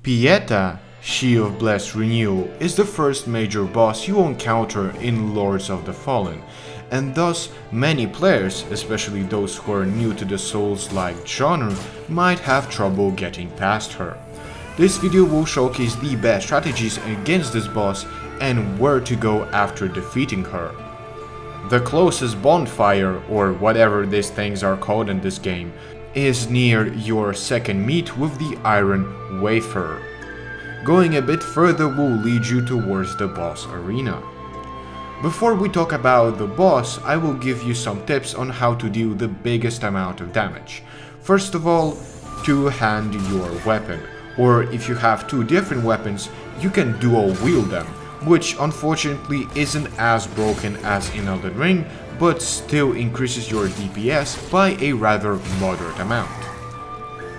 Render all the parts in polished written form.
Pieta, she of Blessed Renewal, is the first major boss you encounter in Lords of the Fallen, and thus many players, especially those who are new to the Souls-like genre, might have trouble getting past her. This video will showcase the best strategies against this boss and where to go after defeating her. The closest bonfire, or whatever these things are called in this game, is near your second meet with the Iron Wafer. Going a bit further will lead you towards the boss arena. Before we talk about the boss, I will give you some tips on how to deal the biggest amount of damage. First of all, two-hand your weapon, or if you have two different weapons, you can dual wield them, which unfortunately isn't as broken as in Elden Ring, but still increases your DPS by a rather moderate amount.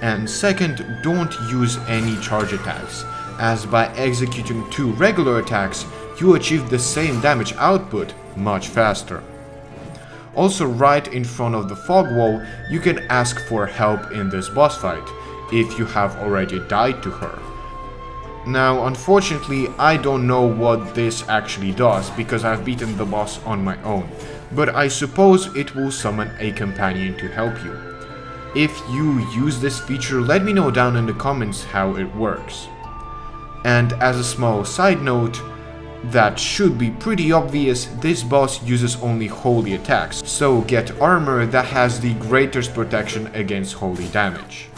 And second, don't use any charge attacks, as by executing two regular attacks, you achieve the same damage output much faster. Also, right in front of the fog wall, you can ask for help in this boss fight, if you have already died to her. Now, unfortunately, I don't know what this actually does because I've beaten the boss on my own, but I suppose it will summon a companion to help you. If you use this feature, let me know down in the comments how it works. And as a small side note, that should be pretty obvious, this boss uses only holy attacks, so get armor that has the greatest protection against holy damage.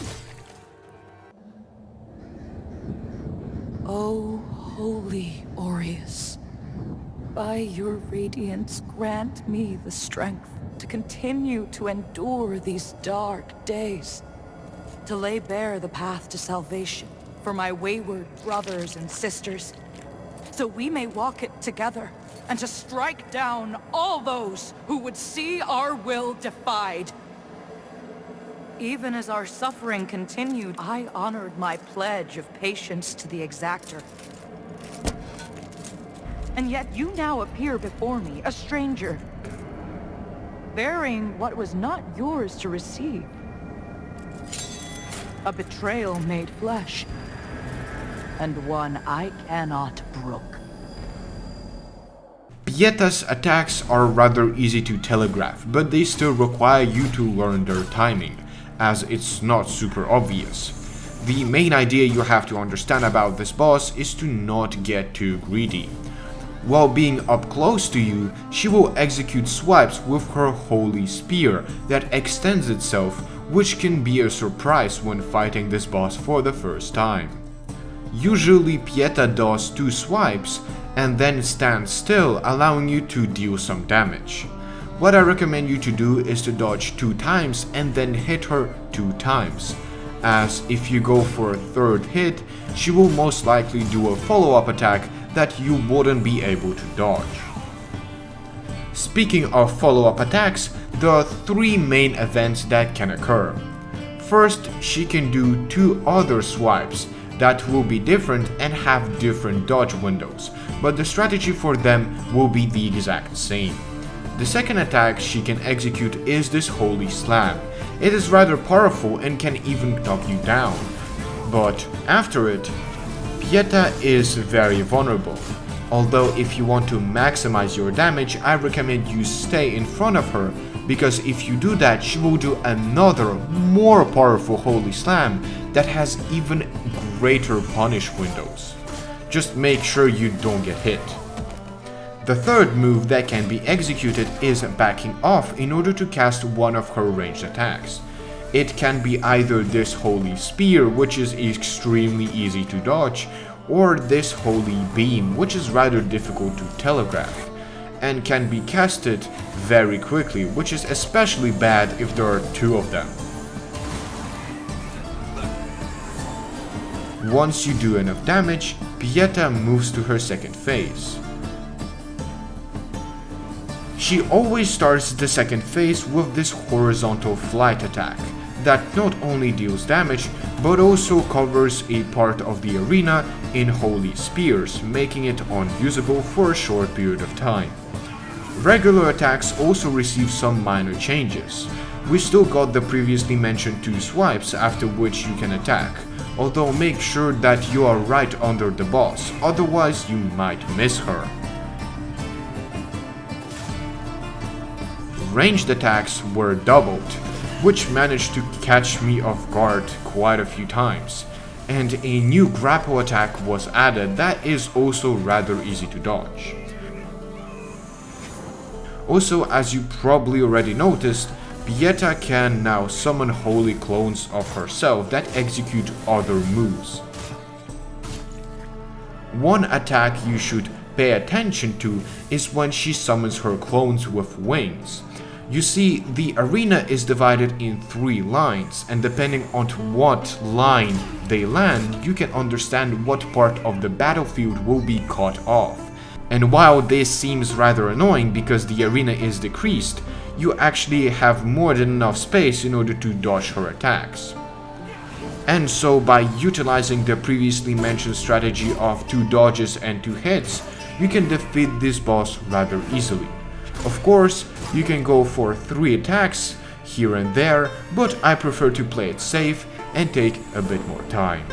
O holy Aureus, by your radiance grant me the strength to continue to endure these dark days, to lay bare the path to salvation for my wayward brothers and sisters, so we may walk it together, and to strike down all those who would see our will defied. Even as our suffering continued, I honored my pledge of patience to the exactor. And yet you now appear before me, a stranger, bearing what was not yours to receive. A betrayal made flesh, and one I cannot brook. Pieta's attacks are rather easy to telegraph, but they still require you to learn their timing, as it's not super obvious. The main idea you have to understand about this boss is to not get too greedy. While being up close to you, she will execute swipes with her holy spear that extends itself, which can be a surprise when fighting this boss for the first time. Usually Pieta does two swipes and then stands still, allowing you to deal some damage. What I recommend you to do is to dodge 2 times and then hit her 2 times, as if you go for a third hit, she will most likely do a follow-up attack that you wouldn't be able to dodge. Speaking of follow-up attacks, there are 3 main events that can occur. First, she can do 2 other swipes that will be different and have different dodge windows, but the strategy for them will be the exact same. The second attack she can execute is this Holy Slam. It is rather powerful and can even knock you down. But after it, Pieta is very vulnerable. Although if you want to maximize your damage, I recommend you stay in front of her, because if you do that, she will do another more powerful Holy Slam that has even greater punish windows. Just make sure you don't get hit. The third move that can be executed is backing off in order to cast one of her ranged attacks. It can be either this Holy Spear, which is extremely easy to dodge, or this Holy Beam, which is rather difficult to telegraph, and can be casted very quickly, which is especially bad if there are 2 of them. Once you do enough damage, Pieta moves to her second phase. She always starts the second phase with this horizontal flight attack that not only deals damage, but also covers a part of the arena in holy spears, making it unusable for a short period of time. Regular attacks also receive some minor changes. We still got the previously mentioned 2 swipes after which you can attack, although make sure that you are right under the boss, otherwise you might miss her. Ranged attacks were doubled, which managed to catch me off guard quite a few times, and a new grapple attack was added that is also rather easy to dodge. Also, as you probably already noticed, Pieta can now summon holy clones of herself that execute other moves. One attack you should pay attention to is when she summons her clones with wings. You see, the arena is divided in 3 lines, and depending on what line they land, you can understand what part of the battlefield will be cut off. And while this seems rather annoying because the arena is decreased, you actually have more than enough space in order to dodge her attacks. And so by utilizing the previously mentioned strategy of 2 dodges and 2 hits, you can defeat this boss rather easily. Of course, you can go for 3 attacks here and there, but I prefer to play it safe and take a bit more time.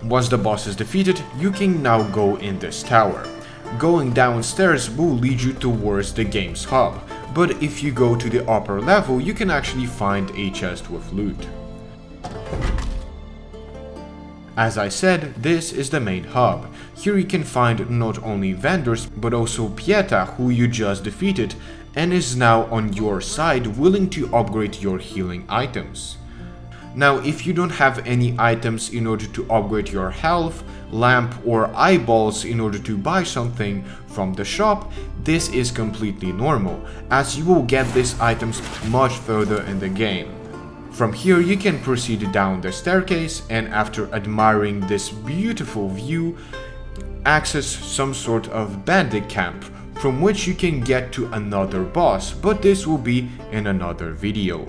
Once the boss is defeated, you can now go in this tower. Going downstairs will lead you towards the game's hub, but if you go to the upper level, you can actually find a chest with loot. As I said, this is the main hub. Here you can find not only vendors, but also Pieta, who you just defeated, and is now on your side willing to upgrade your healing items. Now, if you don't have any items in order to upgrade your health, lamp or eyeballs in order to buy something from the shop, this is completely normal, as you will get these items much further in the game. From here you can proceed down the staircase and after admiring this beautiful view, access some sort of bandit camp, from which you can get to another boss, but this will be in another video.